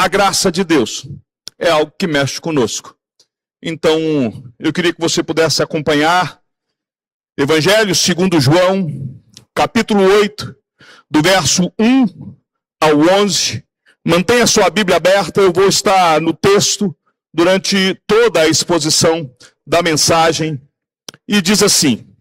a graça de Deus é algo que mexe conosco. Então, eu queria que você pudesse acompanhar Evangelho segundo João, capítulo 8, do verso 1 ao 11. Mantenha sua Bíblia aberta, eu vou estar no texto durante toda a exposição da mensagem. E diz assim: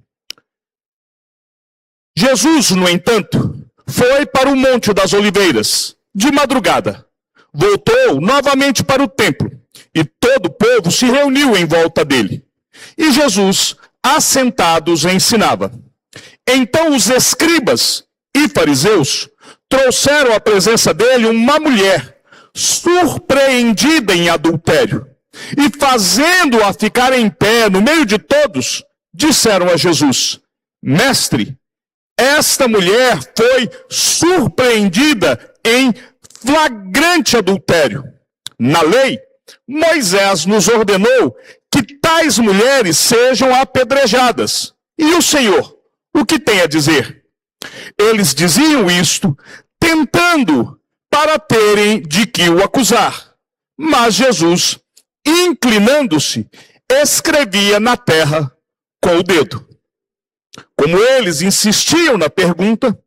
Jesus, no entanto, foi para o Monte das Oliveiras, de madrugada. Voltou novamente para o templo, e todo o povo se reuniu em volta dele. E Jesus, assentados, ensinava. Então os escribas e fariseus trouxeram à presença dele uma mulher surpreendida em adultério. E fazendo-a ficar em pé no meio de todos, disseram a Jesus: Mestre, esta mulher foi surpreendida em flagrante adultério. Na lei, Moisés nos ordenou que tais mulheres sejam apedrejadas. E o Senhor, o que tem a dizer? Eles diziam isto, tentando para terem de que o acusar. Mas Jesus, inclinando-se, escrevia na terra com o dedo. Como eles insistiam na pergunta,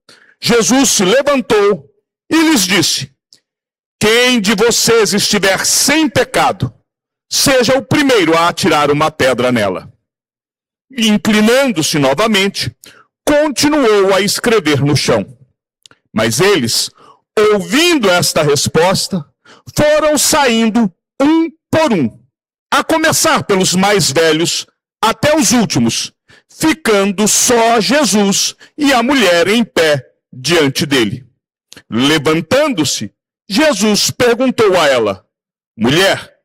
Jesus se levantou e lhes disse: Quem de vocês estiver sem pecado, seja o primeiro a atirar uma pedra nela. E, inclinando-se novamente, continuou a escrever no chão. Mas eles, ouvindo esta resposta, foram saindo um por um, a começar pelos mais velhos até os últimos, ficando só Jesus e a mulher em pé diante dele. Levantando-se, Jesus perguntou a ela: Mulher,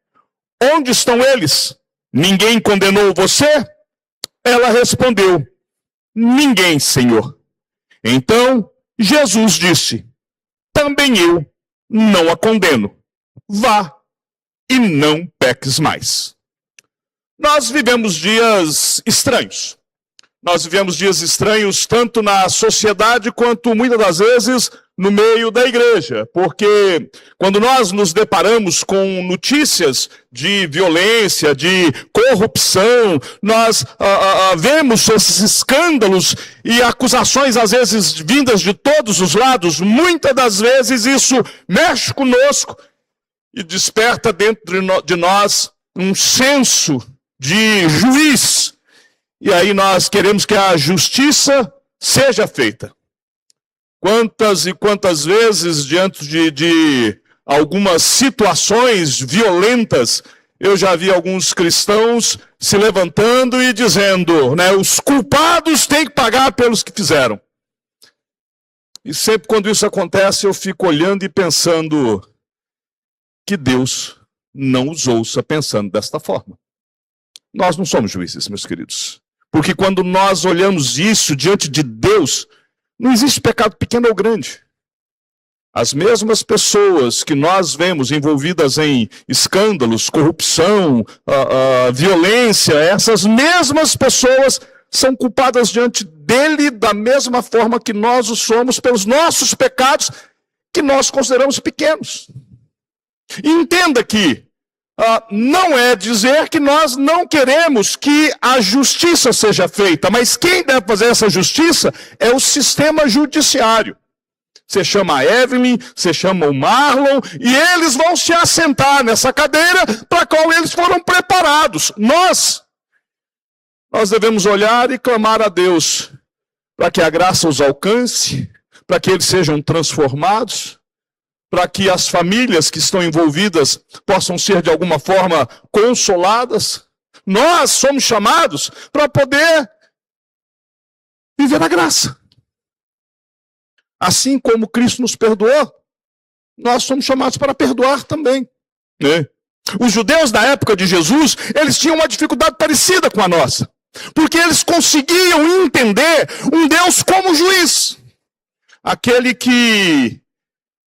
onde estão eles? Ninguém condenou você? Ela respondeu: Ninguém, Senhor. Então Jesus disse: Também eu não a condeno. Vá e não peques mais. Nós vivemos dias estranhos. Nós vivemos dias estranhos tanto na sociedade quanto muitas das vezes no meio da igreja, porque quando nós nos deparamos com notícias de violência, de corrupção, nós vemos esses escândalos e acusações às vezes vindas de todos os lados. Muitas das vezes isso mexe conosco e desperta dentro de nós um senso de juiz. E aí nós queremos que a justiça seja feita. Quantas e quantas vezes, diante de algumas situações violentas, eu já vi alguns cristãos se levantando e dizendo, né, os culpados têm que pagar pelos que fizeram. E sempre quando isso acontece, eu fico olhando e pensando que Deus não os ouça pensando desta forma. Nós não somos juízes, meus queridos. Porque quando nós olhamos isso diante de Deus, não existe pecado pequeno ou grande. As mesmas pessoas que nós vemos envolvidas em escândalos, corrupção, violência, essas mesmas pessoas são culpadas diante dele da mesma forma que nós o somos pelos nossos pecados que nós consideramos pequenos. E entenda que não é dizer que nós não queremos que a justiça seja feita, mas quem deve fazer essa justiça é o sistema judiciário. Você chama a Evelyn, você chama o Marlon, e eles vão se assentar nessa cadeira para a qual eles foram preparados. Nós devemos olhar e clamar a Deus para que a graça os alcance, para que eles sejam transformados, para que as famílias que estão envolvidas possam ser de alguma forma consoladas. Nós somos chamados para poder viver a graça. Assim como Cristo nos perdoou, nós somos chamados para perdoar também. Né? Os judeus da época de Jesus, eles tinham uma dificuldade parecida com a nossa. Porque eles conseguiam entender um Deus como juiz. Aquele que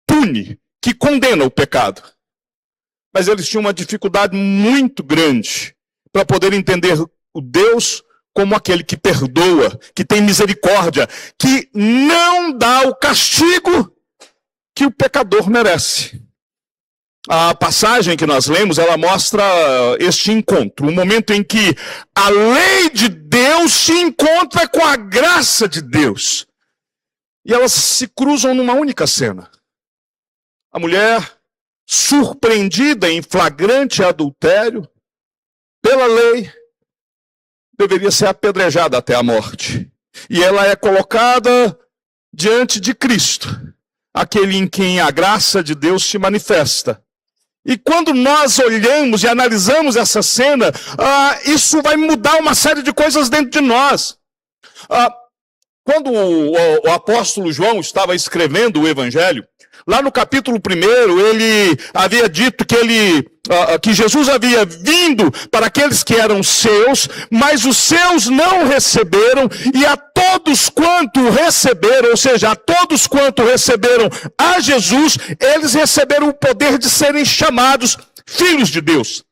pune, que condena o pecado. Mas eles tinham uma dificuldade muito grande para poder entender o Deus como aquele que perdoa, que tem misericórdia, que não dá o castigo que o pecador merece. A passagem que nós lemos, ela mostra este encontro, o momento em que a lei de Deus se encontra com a graça de Deus. E elas se cruzam numa única cena. A mulher, surpreendida em flagrante adultério, pela lei, deveria ser apedrejada até a morte. E ela é colocada diante de Cristo, aquele em quem a graça de Deus se manifesta. E quando nós olhamos e analisamos essa cena, isso vai mudar uma série de coisas dentro de nós. Quando o apóstolo João estava escrevendo o Evangelho, lá no capítulo 1, ele havia dito que Jesus havia vindo para aqueles que eram seus, mas os seus não receberam, e a todos quanto receberam, ou seja, a todos quanto receberam a Jesus, eles receberam o poder de serem chamados filhos de Deus.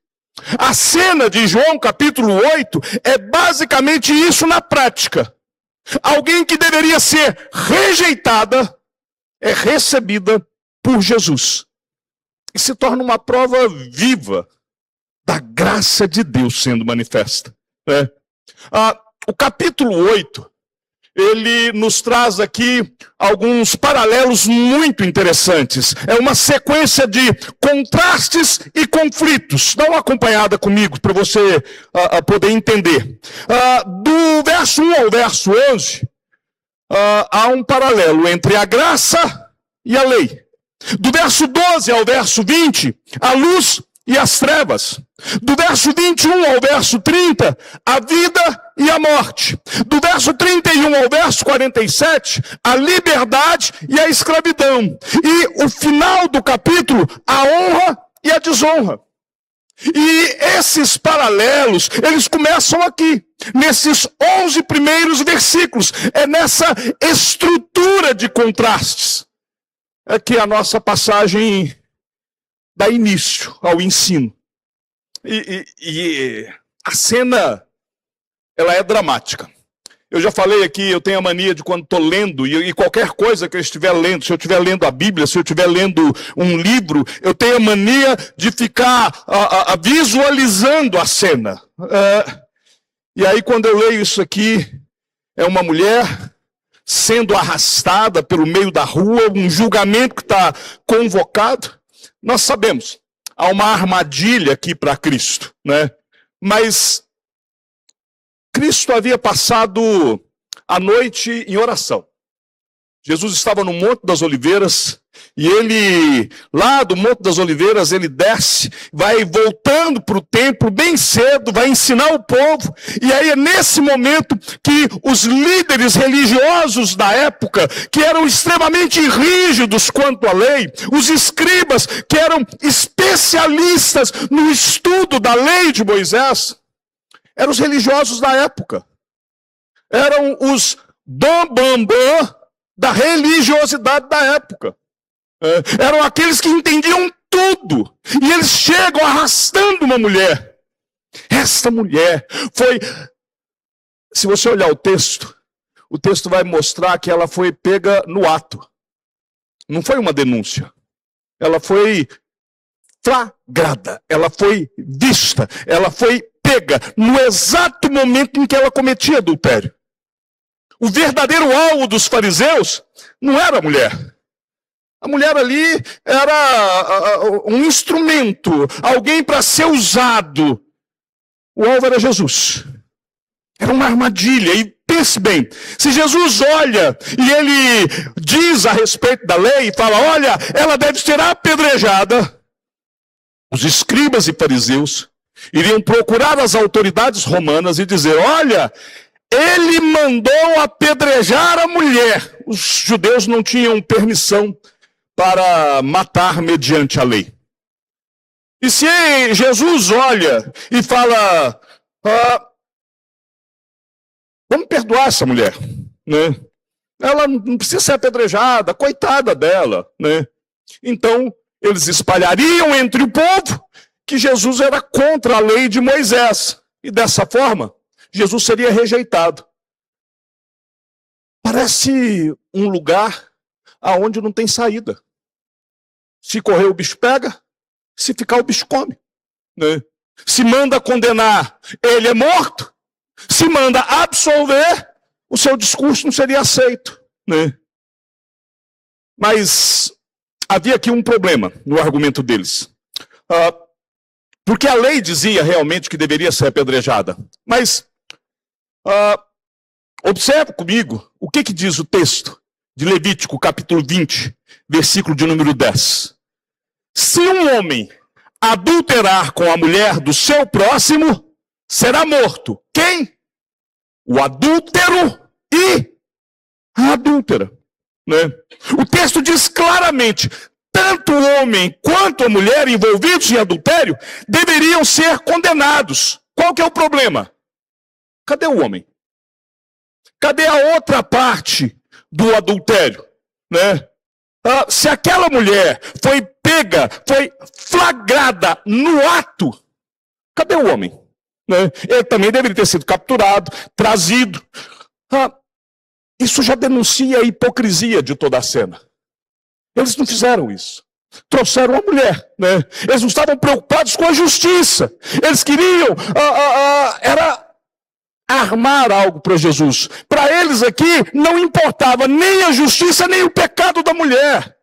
A cena de João capítulo 8 é basicamente isso na prática. Alguém que deveria ser rejeitada é recebida por Jesus. E se torna uma prova viva da graça de Deus sendo manifesta. O capítulo 8, ele nos traz aqui alguns paralelos muito interessantes. É uma sequência de contrastes e conflitos. Dá uma acompanhada comigo para você poder entender. Do verso 1 ao verso 11, há um paralelo entre a graça e a lei. Do verso 12 ao verso 20, a luz e as trevas. Do verso 21 ao verso 30, a vida e a morte. Do verso 31 ao verso 47, a liberdade e a escravidão. E o final do capítulo, a honra e a desonra. E esses paralelos, eles começam aqui, nesses 11 primeiros versículos. É nessa estrutura de contrastes é que a nossa passagem dá início ao ensino. E a cena, ela é dramática. Eu já falei aqui, eu tenho a mania de quando estou lendo, e qualquer coisa que eu estiver lendo, se eu estiver lendo a Bíblia, se eu estiver lendo um livro, eu tenho a mania de ficar visualizando a cena. E aí quando eu leio isso aqui, é uma mulher sendo arrastada pelo meio da rua, um julgamento que está convocado. Nós sabemos, há uma armadilha aqui para Cristo, né? Mas Cristo havia passado a noite em oração. Jesus estava no Monte das Oliveiras, e ele, lá do Monte das Oliveiras, ele desce, vai voltando para o templo bem cedo, vai ensinar o povo, e aí é nesse momento que os líderes religiosos da época, que eram extremamente rígidos quanto à lei, os escribas, que eram especialistas no estudo da lei de Moisés, eram os religiosos da época, eram os bambambam da religiosidade da época. Eram aqueles que entendiam tudo. E eles chegam arrastando uma mulher. Esta mulher foi... Se você olhar o texto vai mostrar que ela foi pega no ato. Não foi uma denúncia. Ela foi flagrada. Ela foi vista. Ela foi pega no exato momento em que ela cometia adultério. O verdadeiro alvo dos fariseus não era a mulher. A mulher ali era um instrumento, alguém para ser usado. O alvo era Jesus. Era uma armadilha. E pense bem, se Jesus olha e ele diz a respeito da lei, e fala, olha, ela deve ser apedrejada, os escribas e fariseus iriam procurar as autoridades romanas e dizer, olha, ele mandou apedrejar a mulher. Os judeus não tinham permissão para matar mediante a lei. E se Jesus olha e fala, vamos perdoar essa mulher, né? Ela não precisa ser apedrejada, coitada dela, né? Então, eles espalhariam entre o povo que Jesus era contra a lei de Moisés. E dessa forma, Jesus seria rejeitado. Parece um lugar aonde não tem saída. Se correr o bicho pega, Se ficar, o bicho come. Né? Se manda condenar, ele é morto. Se manda absolver, o seu discurso não seria aceito. Né? Mas havia aqui um problema no argumento deles. Porque a lei dizia realmente que deveria ser apedrejada. Mas observe comigo o que diz o texto de Levítico, capítulo 20, versículo de número 10. Se um homem adulterar com a mulher do seu próximo, será morto. Quem? O adúltero e a adúltera. Né? O texto diz claramente, tanto o homem quanto a mulher envolvidos em adultério deveriam ser condenados. Qual que é o problema? Cadê o homem? Cadê a outra parte do adultério? Né? Se aquela mulher foi pega, foi flagrada no ato, cadê o homem? Né? Ele também deveria ter sido capturado, trazido. Isso já denuncia a hipocrisia de toda a cena. Eles não fizeram isso. Trouxeram a mulher. Né? Eles não estavam preocupados com a justiça. Eles queriam era armar algo para Jesus. Para eles aqui não importava nem a justiça, nem o pecado da mulher.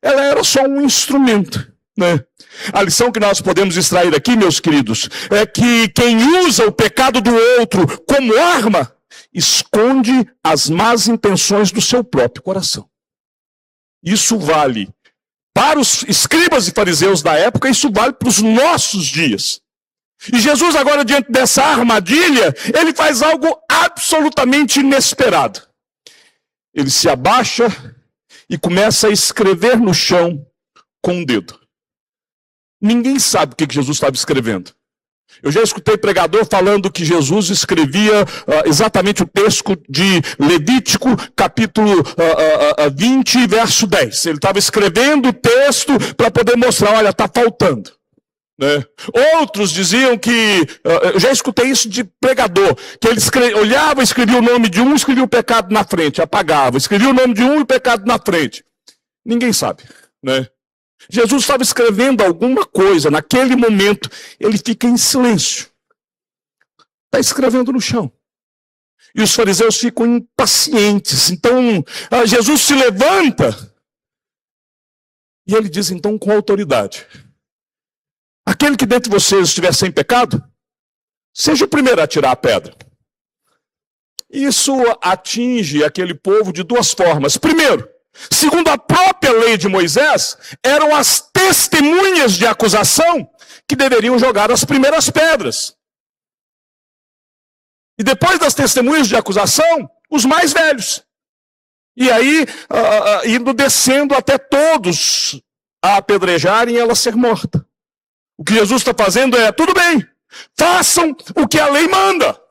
Ela era só um instrumento. Né? A lição que nós podemos extrair aqui, meus queridos, é que quem usa o pecado do outro como arma, esconde as más intenções do seu próprio coração. Isso vale para os escribas e fariseus da época, isso vale para os nossos dias. E Jesus agora, diante dessa armadilha, ele faz algo absolutamente inesperado. Ele se abaixa e começa a escrever no chão com o dedo. Ninguém sabe o que Jesus estava escrevendo. Eu já escutei pregador falando que Jesus escrevia exatamente o texto de Levítico, capítulo 20, verso 10. Ele estava escrevendo o texto para poder mostrar, olha, está faltando. Né? Outros diziam que, eu já escutei isso de pregador, que ele olhava, escrevia o nome de um, escrevia o pecado na frente, apagava. Escrevia o nome de um e o pecado na frente. Ninguém sabe, né? Jesus estava escrevendo alguma coisa, naquele momento, ele fica em silêncio. Está escrevendo no chão. E os fariseus ficam impacientes. Então, Jesus se levanta e ele diz, então, com autoridade: aquele que dentre vocês estiver sem pecado, seja o primeiro a tirar a pedra. Isso atinge aquele povo de duas formas. Primeiro, segundo a própria lei de Moisés, eram as testemunhas de acusação que deveriam jogar as primeiras pedras. E depois das testemunhas de acusação, os mais velhos. E aí, indo descendo até todos a apedrejarem e ela ser morta. O que Jesus está fazendo é, tudo bem, façam o que a lei manda,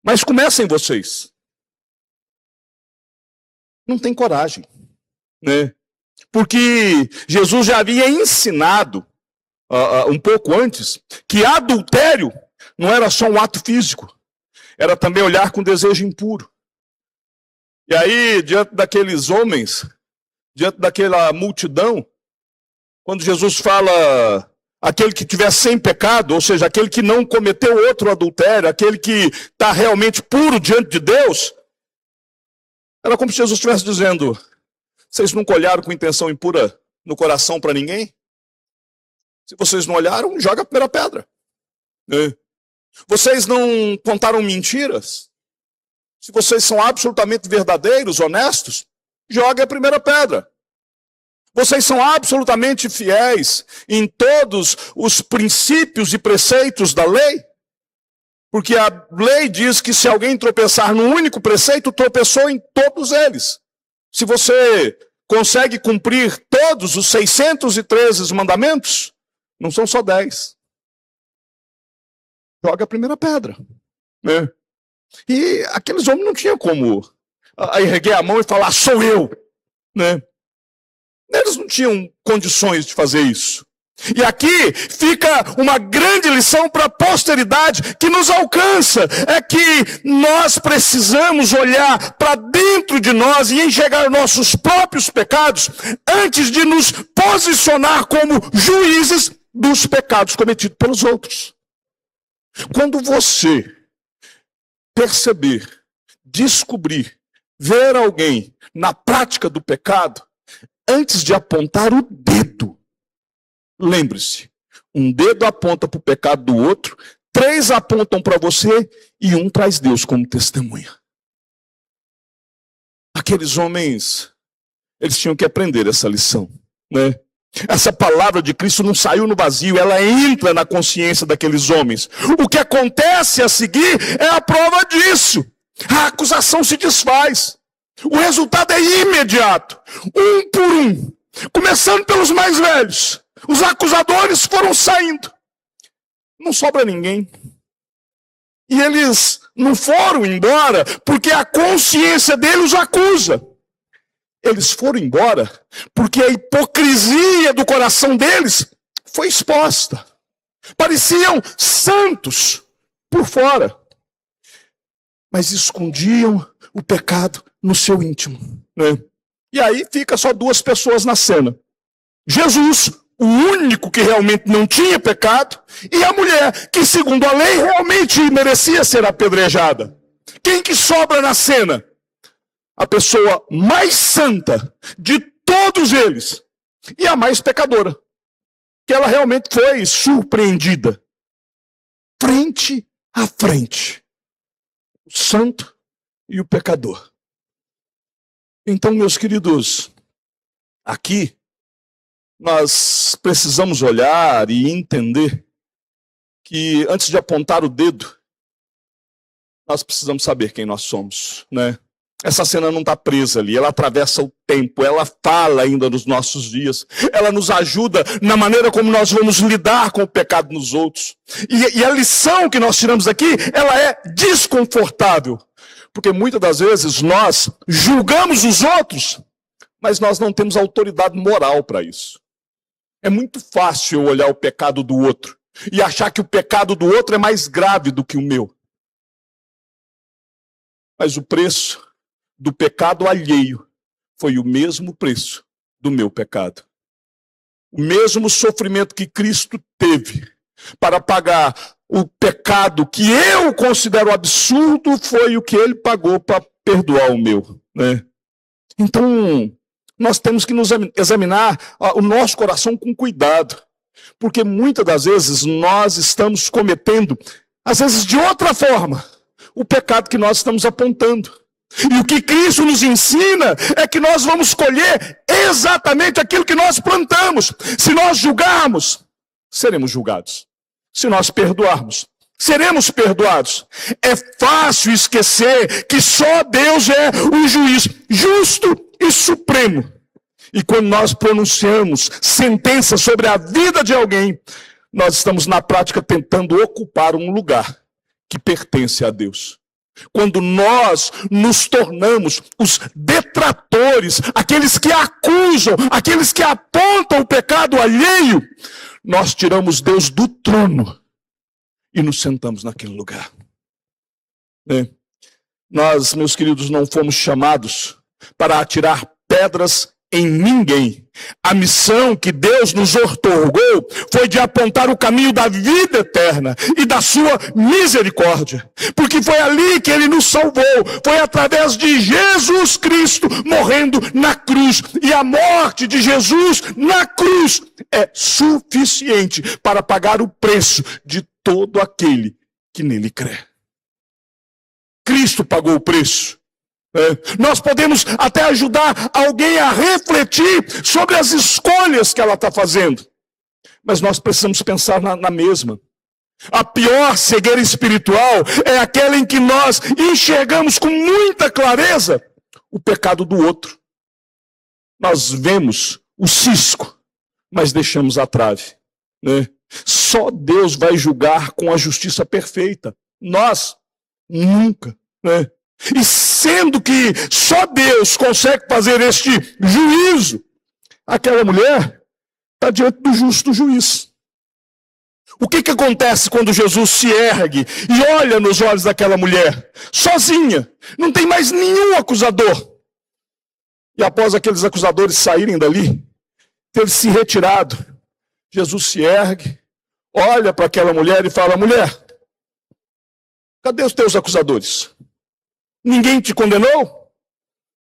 mas comecem vocês. Não tem coragem, né? Porque Jesus já havia ensinado um pouco antes que adultério não era só um ato físico, era também olhar com desejo impuro. E aí, diante daqueles homens, diante daquela multidão, quando Jesus fala aquele que estiver sem pecado, ou seja, aquele que não cometeu outro adultério, aquele que está realmente puro diante de Deus, era como se Jesus estivesse dizendo: vocês nunca olharam com intenção impura no coração para ninguém? Se vocês não olharam, joga a primeira pedra. Vocês não contaram mentiras? Se vocês são absolutamente verdadeiros, honestos, joga a primeira pedra. Vocês são absolutamente fiéis em todos os princípios e preceitos da lei? Porque a lei diz que se alguém tropeçar num único preceito, tropeçou em todos eles. Se você consegue cumprir todos os 613 mandamentos, não são só 10. Joga a primeira pedra. Né? E aqueles homens não tinham como erguer a mão e falar, sou eu. Né? Eles não tinham condições de fazer isso. E aqui fica uma grande lição para a posteridade que nos alcança. É que nós precisamos olhar para dentro de nós e enxergar nossos próprios pecados antes de nos posicionar como juízes dos pecados cometidos pelos outros. Quando você perceber, descobrir, ver alguém na prática do pecado, antes de apontar o dedo, lembre-se, um dedo aponta para o pecado do outro, 3 apontam para você e 1 traz Deus como testemunha. Aqueles homens, eles tinham que aprender essa lição, né? Essa palavra de Cristo não saiu no vazio, ela entra na consciência daqueles homens. O que acontece a seguir é a prova disso. A acusação se desfaz. O resultado é imediato, 1 por 1. Começando pelos mais velhos. Os acusadores foram saindo. Não sobra ninguém. E eles não foram embora porque a consciência deles os acusa. Eles foram embora porque a hipocrisia do coração deles foi exposta. Pareciam santos por fora, mas escondiam o pecado no seu íntimo, né? E aí fica só 2 pessoas na cena. Jesus, o único que realmente não tinha pecado, e a mulher, que segundo a lei realmente merecia ser apedrejada. Quem que sobra na cena? A pessoa mais santa de todos eles e a mais pecadora, que ela realmente foi surpreendida frente a frente, o santo e o pecador. Então, meus queridos, aqui nós precisamos olhar e entender que antes de apontar o dedo, nós precisamos saber quem nós somos, né? Essa cena não está presa ali, ela atravessa o tempo, ela fala ainda nos nossos dias, ela nos ajuda na maneira como nós vamos lidar com o pecado nos outros. E a lição que nós tiramos aqui, ela é desconfortável, porque muitas das vezes nós julgamos os outros, mas nós não temos autoridade moral para isso. É muito fácil eu olhar o pecado do outro e achar que o pecado do outro é mais grave do que o meu. Mas o preço do pecado alheio foi o mesmo preço do meu pecado. O mesmo sofrimento que Cristo teve para pagar o pecado que eu considero absurdo foi o que ele pagou para perdoar o meu, né? Então, nós temos que nos examinar o nosso coração com cuidado, porque muitas das vezes nós estamos cometendo, às vezes de outra forma, o pecado que nós estamos apontando. E o que Cristo nos ensina é que nós vamos colher exatamente aquilo que nós plantamos. Se nós julgarmos, seremos julgados. Se nós perdoarmos, seremos perdoados. É fácil esquecer que só Deus é o juiz justo e supremo. E quando nós pronunciamos sentença sobre a vida de alguém, nós estamos na prática tentando ocupar um lugar que pertence a Deus. Quando nós nos tornamos os detratores, aqueles que acusam, aqueles que apontam o pecado alheio, nós tiramos Deus do trono e nos sentamos naquele lugar. Nós, meus queridos, não fomos chamados para atirar pedras em ninguém. A missão que Deus nos outorgou foi de apontar o caminho da vida eterna e da sua misericórdia. Porque foi ali que ele nos salvou. Foi através de Jesus Cristo morrendo na cruz. E a morte de Jesus na cruz é suficiente para pagar o preço de todo aquele que nele crê. Cristo pagou o preço. Nós podemos até ajudar alguém a refletir sobre as escolhas que ela está fazendo. Mas nós precisamos pensar na mesma. A pior cegueira espiritual é aquela em que nós enxergamos com muita clareza o pecado do outro. Nós vemos o cisco, mas deixamos a trave, né? Só Deus vai julgar com a justiça perfeita. Nós, nunca, né? E sendo que só Deus consegue fazer este juízo, aquela mulher está diante do justo juiz. O que acontece quando Jesus se ergue e olha nos olhos daquela mulher, sozinha, não tem mais nenhum acusador? E após aqueles acusadores saírem dali, ter se retirado, Jesus se ergue, olha para aquela mulher e fala: mulher, cadê os teus acusadores? Ninguém te condenou?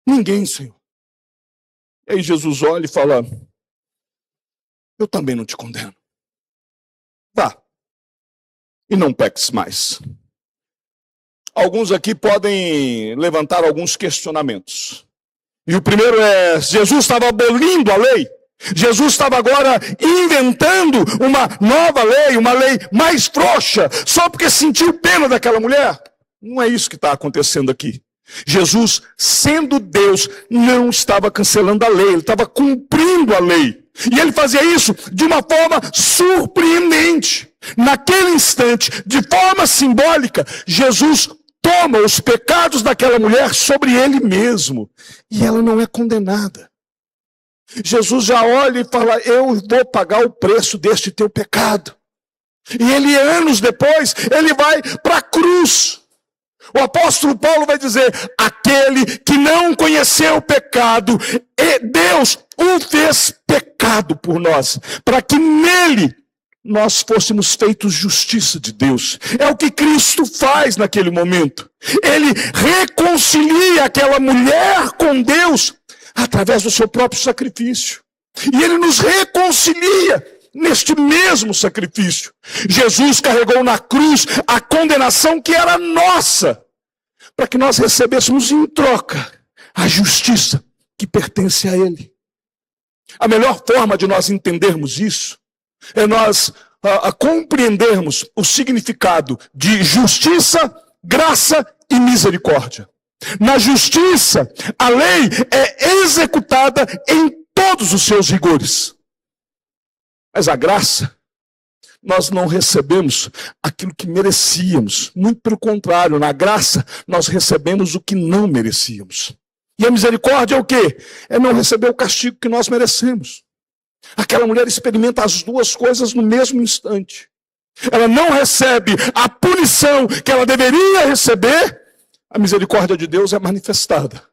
Ninguém, Senhor. E aí Jesus olha e fala: eu também não te condeno. Vá, e não peques mais. Alguns aqui podem levantar alguns questionamentos. E o primeiro é: Jesus estava abolindo a lei? Jesus estava agora inventando uma nova lei, uma lei mais frouxa, só porque sentiu pena daquela mulher? Não é isso que está acontecendo aqui. Jesus, sendo Deus, não estava cancelando a lei, ele estava cumprindo a lei. E ele fazia isso de uma forma surpreendente. Naquele instante, de forma simbólica, Jesus toma os pecados daquela mulher sobre ele mesmo. E ela não é condenada. Jesus já olha e fala: eu vou pagar o preço deste teu pecado. E ele, anos depois, ele vai para a cruz. O apóstolo Paulo vai dizer: aquele que não conheceu o pecado, Deus o fez pecado por nós, para que nele nós fôssemos feitos justiça de Deus. É o que Cristo faz naquele momento. Ele reconcilia aquela mulher com Deus através do seu próprio sacrifício. E ele nos reconcilia neste mesmo sacrifício. Jesus carregou na cruz a condenação que era nossa, para que nós recebêssemos em troca a justiça que pertence a ele. A melhor forma de nós entendermos isso é nós compreendermos o significado de justiça, graça e misericórdia. Na justiça, a lei é executada em todos os seus rigores. Mas a graça, nós não recebemos aquilo que merecíamos. Muito pelo contrário, na graça, nós recebemos o que não merecíamos. E a misericórdia é o quê? É não receber o castigo que nós merecemos. Aquela mulher experimenta as duas coisas no mesmo instante. Ela não recebe a punição que ela deveria receber. A misericórdia de Deus é manifestada.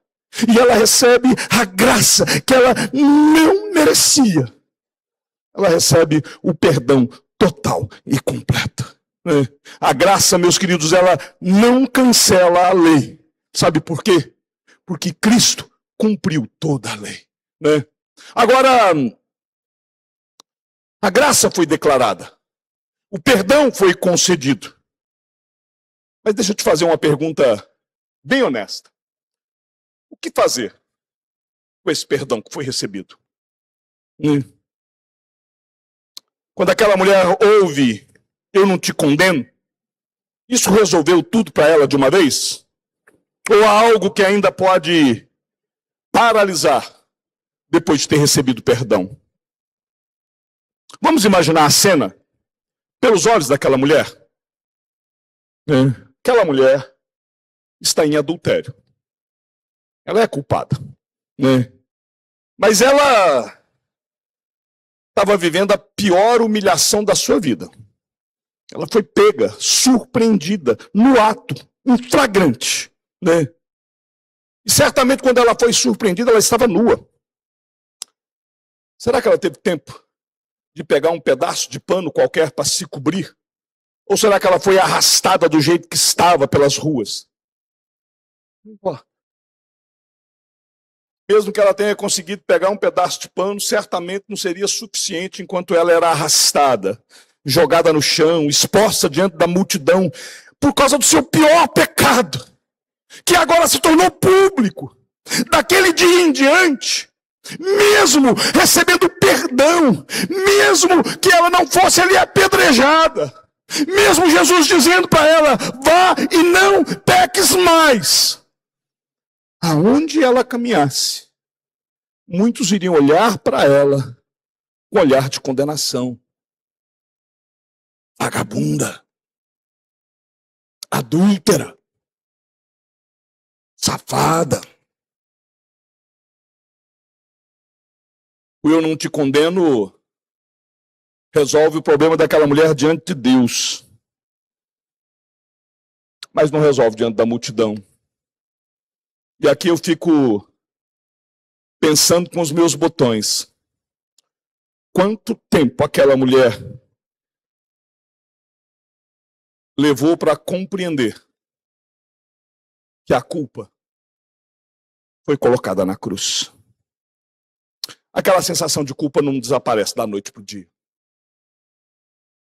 E ela recebe a graça que ela não merecia. Ela recebe o perdão total e completo. A graça, meus queridos, ela não cancela a lei. Sabe por quê? Porque Cristo cumpriu toda a lei. Agora, a graça foi declarada. O perdão foi concedido. Mas deixa eu te fazer uma pergunta bem honesta. O que fazer com esse perdão que foi recebido? Quando aquela mulher ouve: eu não te condeno, isso resolveu tudo para ela de uma vez? Ou há algo que ainda pode paralisar depois de ter recebido perdão? Vamos imaginar a cena pelos olhos daquela mulher. Aquela mulher está em adultério. Ela é culpada. Mas ela estava vivendo a pior humilhação da sua vida. Ela foi pega, surpreendida, no ato, em flagrante. E certamente quando ela foi surpreendida, ela estava nua. Será que ela teve tempo de pegar um pedaço de pano qualquer para se cobrir? Ou será que ela foi arrastada do jeito que estava pelas ruas? Não importa. Mesmo que ela tenha conseguido pegar um pedaço de pano, certamente não seria suficiente enquanto ela era arrastada, jogada no chão, exposta diante da multidão, por causa do seu pior pecado, que agora se tornou público. Daquele dia em diante, mesmo recebendo perdão, mesmo que ela não fosse ali apedrejada, mesmo Jesus dizendo para ela: vá e não peques mais, aonde ela caminhasse, muitos iriam olhar para ela com olhar de condenação. Vagabunda, adúltera, safada. O eu não te condeno resolve o problema daquela mulher diante de Deus, mas não resolve diante da multidão. E aqui eu fico pensando com os meus botões. Quanto tempo aquela mulher levou para compreender que a culpa foi colocada na cruz? Aquela sensação de culpa não desaparece da noite para o dia.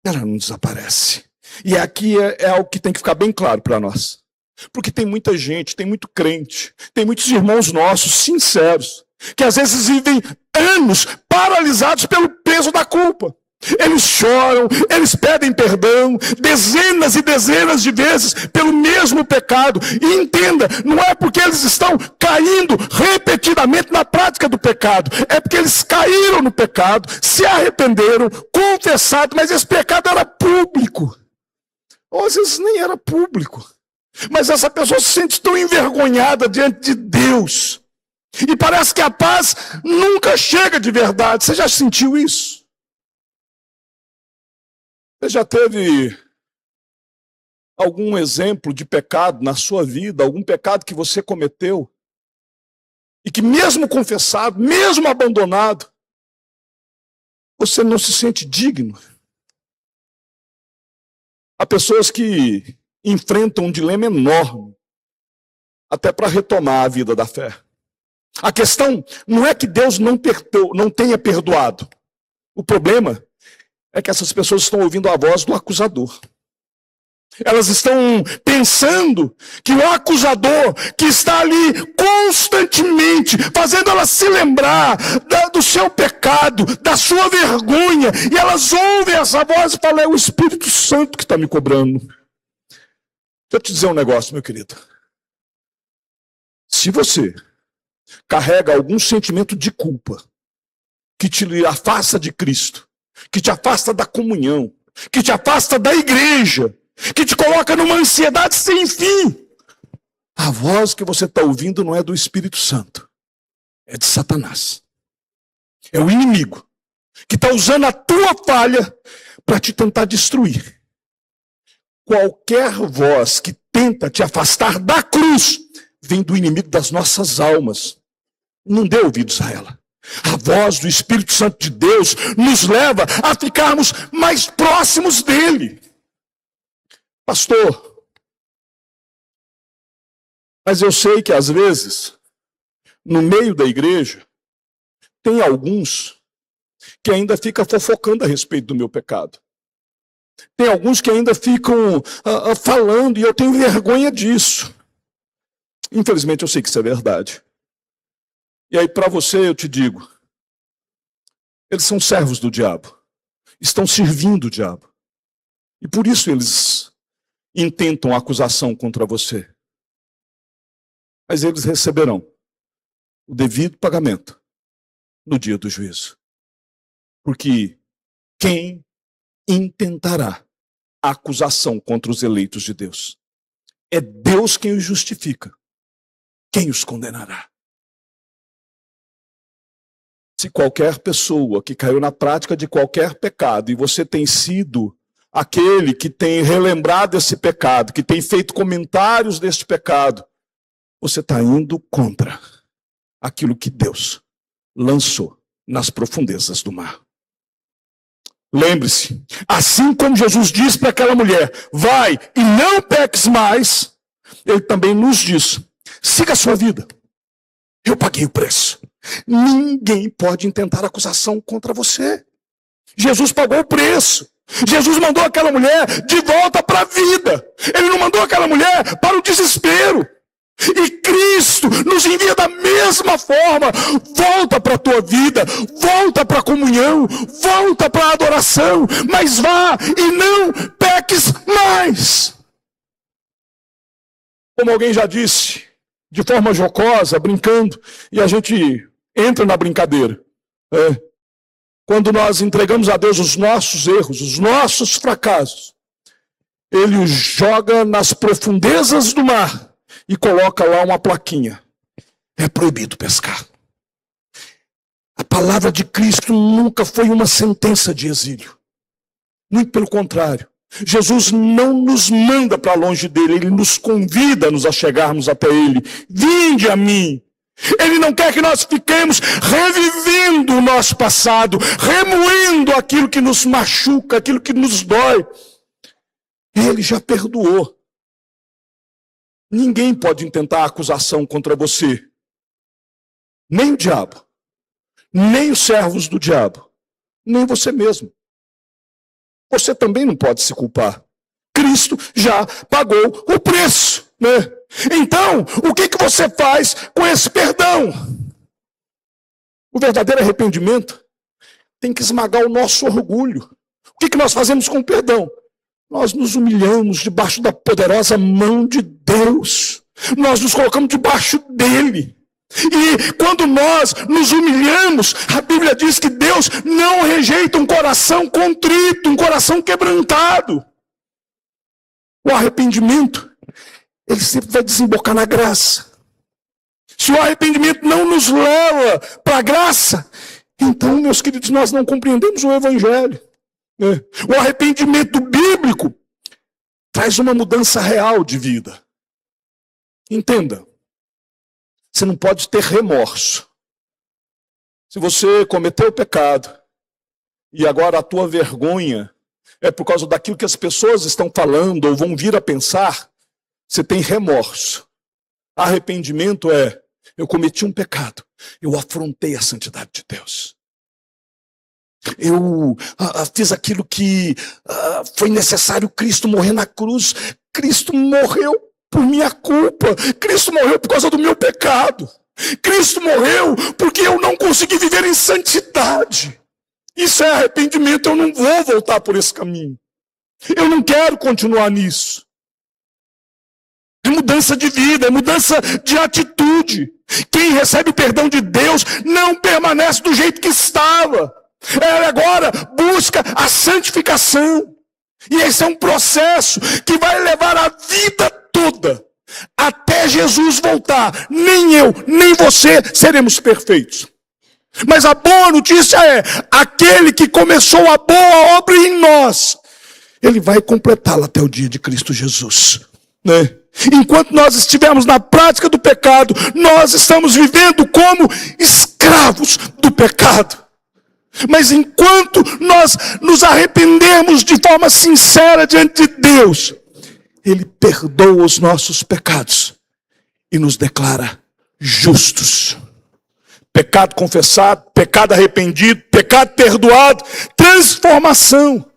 Ela não desaparece. E aqui é algo que tem que ficar bem claro para nós. Porque tem muita gente, tem muito crente, tem muitos irmãos nossos, sinceros, que às vezes vivem anos paralisados pelo peso da culpa. Eles choram, eles pedem perdão, dezenas e dezenas de vezes pelo mesmo pecado. E entenda, não é porque eles estão caindo repetidamente na prática do pecado. É porque eles caíram no pecado, se arrependeram, confessaram, mas esse pecado era público. Ou às vezes nem era público. Mas essa pessoa se sente tão envergonhada diante de Deus. E parece que a paz nunca chega de verdade. Você já sentiu isso? Você já teve algum exemplo de pecado na sua vida, algum pecado que você cometeu, e que mesmo confessado, mesmo abandonado, você não se sente digno? Há pessoas que enfrentam um dilema enorme, até para retomar a vida da fé. A questão não é que Deus não tenha perdoado. O problema é que essas pessoas estão ouvindo a voz do acusador. Elas estão pensando que o acusador que está ali constantemente, fazendo elas se lembrar do seu pecado, da sua vergonha, e elas ouvem essa voz e falam: é o Espírito Santo que está me cobrando. Deixa eu te dizer um negócio, meu querido. Se você carrega algum sentimento de culpa que te afasta de Cristo, que te afasta da comunhão, que te afasta da igreja, que te coloca numa ansiedade sem fim, a voz que você está ouvindo não é do Espírito Santo, é de Satanás. É o inimigo que está usando a tua falha para te tentar destruir. Qualquer voz que tenta te afastar da cruz vem do inimigo das nossas almas. Não dê ouvidos a ela. A voz do Espírito Santo de Deus nos leva a ficarmos mais próximos dele. Pastor, mas eu sei que às vezes, no meio da igreja, tem alguns que ainda ficam fofocando a respeito do meu pecado. Tem alguns que ainda ficam falando, e eu tenho vergonha disso. Infelizmente eu sei que isso é verdade. E aí para você eu te digo, eles são servos do diabo, estão servindo o diabo. E por isso eles intentam acusação contra você. Mas eles receberão o devido pagamento no dia do juízo. Porque quem intentará a acusação contra os eleitos de Deus? É Deus quem os justifica. Quem os condenará? Se qualquer pessoa que caiu na prática de qualquer pecado, e você tem sido aquele que tem relembrado esse pecado, que tem feito comentários deste pecado, você está indo contra aquilo que Deus lançou nas profundezas do mar. Lembre-se, assim como Jesus disse para aquela mulher: vai e não peques mais, ele também nos diz: siga a sua vida. Eu paguei o preço. Ninguém pode intentar acusação contra você. Jesus pagou o preço. Jesus mandou aquela mulher de volta para a vida. Ele não mandou aquela mulher para o desespero. E Cristo nos envia da mesma forma. Volta para a tua vida, volta para a comunhão, volta para a adoração, mas vá e não peques mais. Como alguém já disse, de forma jocosa, brincando, e a gente entra na brincadeira. Quando nós entregamos a Deus os nossos erros, os nossos fracassos, Ele os joga nas profundezas do mar e coloca lá uma plaquinha: é proibido pescar. A palavra de Cristo nunca foi uma sentença de exílio. Muito pelo contrário. Jesus não nos manda para longe dele, ele nos convida a nos achegarmos até ele. Vinde a mim. Ele não quer que nós fiquemos revivendo o nosso passado, remoendo aquilo que nos machuca, aquilo que nos dói. Ele já perdoou. Ninguém pode intentar acusação contra você. Nem o diabo, nem os servos do diabo, nem você mesmo. Você também não pode se culpar. Cristo já pagou o preço, né? Então, o que você faz com esse perdão? O verdadeiro arrependimento tem que esmagar o nosso orgulho. O que nós fazemos com o perdão? Nós nos humilhamos debaixo da poderosa mão de Deus. Nós nos colocamos debaixo dele. E quando nós nos humilhamos, a Bíblia diz que Deus não rejeita um coração contrito, um coração quebrantado. O arrependimento, ele sempre vai desembocar na graça. Se o arrependimento não nos leva para a graça, então, meus queridos, nós não compreendemos o Evangelho. O arrependimento bíblico traz uma mudança real de vida. Entenda, você não pode ter remorso. Se você cometeu o pecado e agora a tua vergonha é por causa daquilo que as pessoas estão falando ou vão vir a pensar, você tem remorso. Arrependimento é: eu cometi um pecado, eu afrontei a santidade de Deus. Eu fiz aquilo que foi necessário Cristo morrer na cruz. Cristo morreu por minha culpa. Cristo morreu por causa do meu pecado. Cristo morreu porque eu não consegui viver em santidade. Isso é arrependimento. Eu não vou voltar por esse caminho. Eu não quero continuar nisso. É mudança de vida, é mudança de atitude. Quem recebe o perdão de Deus não permanece do jeito que estava. Ele agora busca a santificação. E esse é um processo que vai levar a vida toda. Até Jesus voltar. Nem eu, nem você seremos perfeitos. Mas a boa notícia é: aquele que começou a boa obra em nós, ele vai completá-la até o dia de Cristo Jesus. Né? Enquanto nós estivermos na prática do pecado, nós estamos vivendo como escravos do pecado. Mas enquanto nós nos arrependermos de forma sincera diante de Deus, Ele perdoa os nossos pecados e nos declara justos. Pecado confessado, pecado arrependido, pecado perdoado, transformação.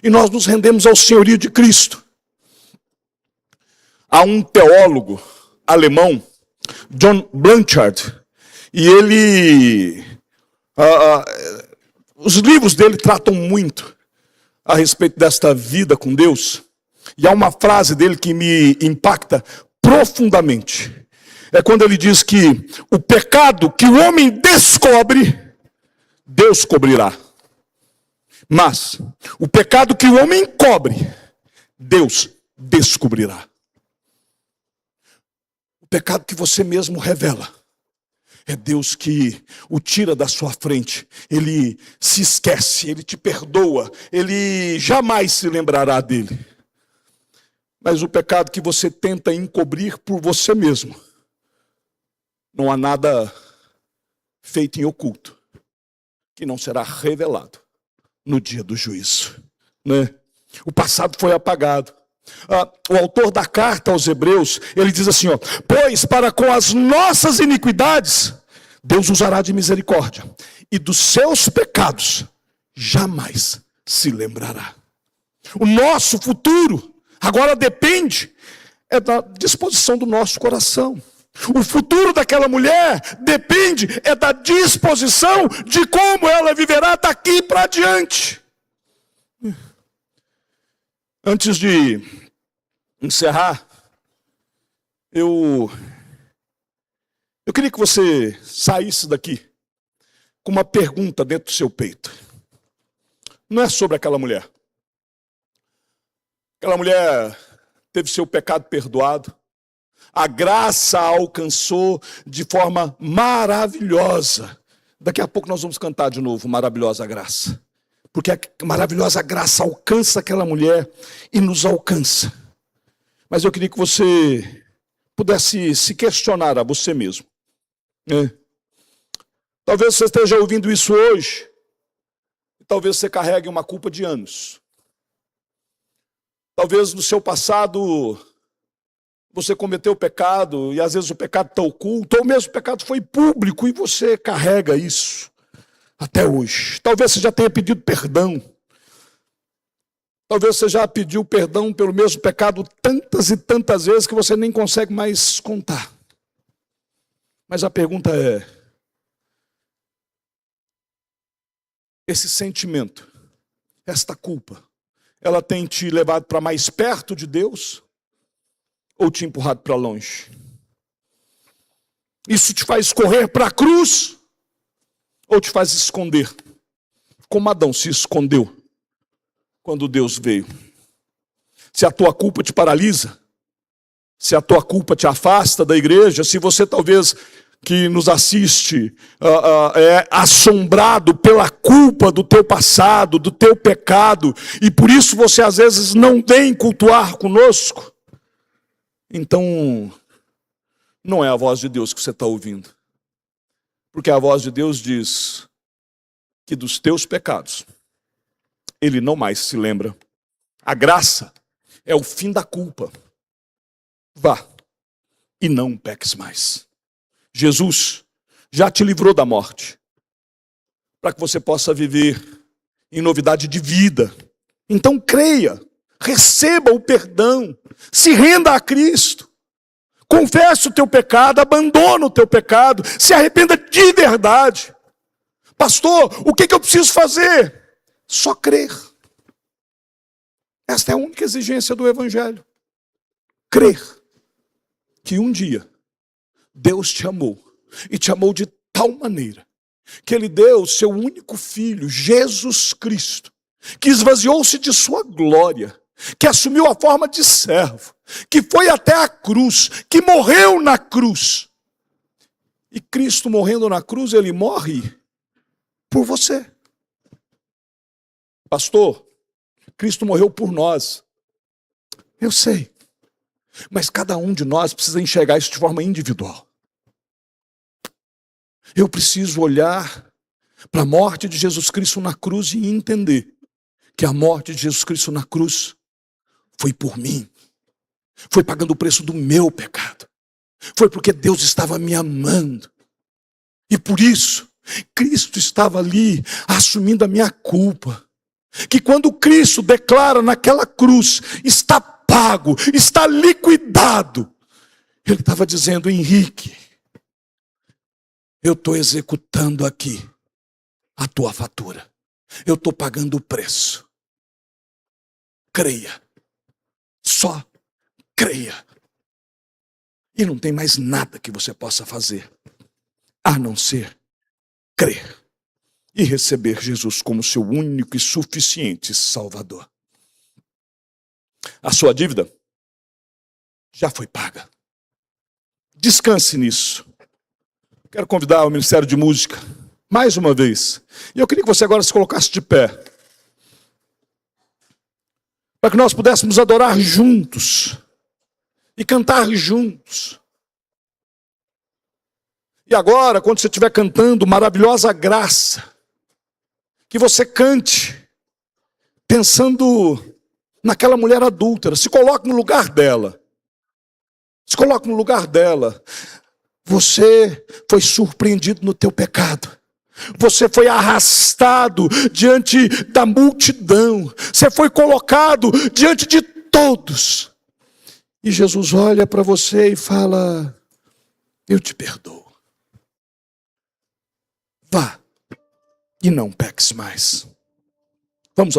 E nós nos rendemos ao senhorio de Cristo. Há um teólogo alemão, John Blanchard, e ele... os livros dele tratam muito a respeito desta vida com Deus. E há uma frase dele que me impacta profundamente. É quando ele diz que o pecado que o homem descobre, Deus cobrirá. Mas o pecado que o homem encobre, Deus descobrirá. O pecado que você mesmo revela, é Deus que o tira da sua frente. Ele se esquece, Ele te perdoa, Ele jamais se lembrará dele. Mas o pecado que você tenta encobrir por você mesmo, não há nada feito em oculto que não será revelado no dia do juízo. Né? O passado foi apagado. O autor da carta aos Hebreus, ele diz assim, pois para com as nossas iniquidades, Deus usará de misericórdia, e dos seus pecados jamais se lembrará. O nosso futuro agora depende da disposição do nosso coração. O futuro daquela mulher depende da disposição de como ela viverá daqui para diante. Antes de encerrar, eu queria que você saísse daqui com uma pergunta dentro do seu peito. Não é sobre aquela mulher. Aquela mulher teve seu pecado perdoado. A graça a alcançou de forma maravilhosa. Daqui a pouco nós vamos cantar de novo, Maravilhosa Graça. Porque a maravilhosa graça alcança aquela mulher e nos alcança. Mas eu queria que você pudesse se questionar a você mesmo. Talvez você esteja ouvindo isso hoje, e talvez você carregue uma culpa de anos. Talvez no seu passado você cometeu pecado, e às vezes o pecado está oculto, ou mesmo o pecado foi público, e você carrega isso até hoje. Talvez você já tenha pedido perdão. Talvez você já pediu perdão pelo mesmo pecado tantas e tantas vezes que você nem consegue mais contar. Mas a pergunta é: esse sentimento, esta culpa, ela tem te levado para mais perto de Deus ou te empurrado para longe? Isso te faz correr para a cruz ou te faz esconder? Como Adão se escondeu quando Deus veio. Se a tua culpa te paralisa, se a tua culpa te afasta da igreja, se você talvez que nos assiste é assombrado pela culpa do teu passado, do teu pecado, e por isso você às vezes não vem cultuar conosco, então não é a voz de Deus que você está ouvindo. Porque a voz de Deus diz que dos teus pecados Ele não mais se lembra. A graça é o fim da culpa. Vá e não peques mais. Jesus já te livrou da morte, para que você possa viver em novidade de vida. Então creia, receba o perdão, se renda a Cristo, confesse o teu pecado, abandona o teu pecado, se arrependa de verdade. Pastor, o que eu preciso fazer? Só crer. Esta é a única exigência do Evangelho. Crer que um dia Deus te amou, e te amou de tal maneira, que Ele deu o seu único Filho, Jesus Cristo, que esvaziou-se de sua glória, que assumiu a forma de servo, que foi até a cruz, que morreu na cruz. E Cristo morrendo na cruz, Ele morre por você. Pastor, Cristo morreu por nós. Eu sei. Mas cada um de nós precisa enxergar isso de forma individual. Eu preciso olhar para a morte de Jesus Cristo na cruz e entender que a morte de Jesus Cristo na cruz foi por mim. Foi pagando o preço do meu pecado. Foi porque Deus estava me amando. E por isso, Cristo estava ali assumindo a minha culpa. Que quando Cristo declara naquela cruz, está pago, está liquidado, Ele estava dizendo: Henrique, eu estou executando aqui a tua fatura. Eu estou pagando o preço. Creia. Só creia. E não tem mais nada que você possa fazer a não ser crer e receber Jesus como seu único e suficiente Salvador. A sua dívida já foi paga. Descanse nisso. Quero convidar o Ministério de Música mais uma vez. E eu queria que você agora se colocasse de pé, para que nós pudéssemos adorar juntos e cantar juntos. E agora, quando você estiver cantando Maravilhosa Graça, que você cante pensando naquela mulher adúltera. Se coloque no lugar dela. Se coloque no lugar dela. Você foi surpreendido no teu pecado. Você foi arrastado diante da multidão. Você foi colocado diante de todos. E Jesus olha para você e fala: eu te perdoo. Vá e não peques mais.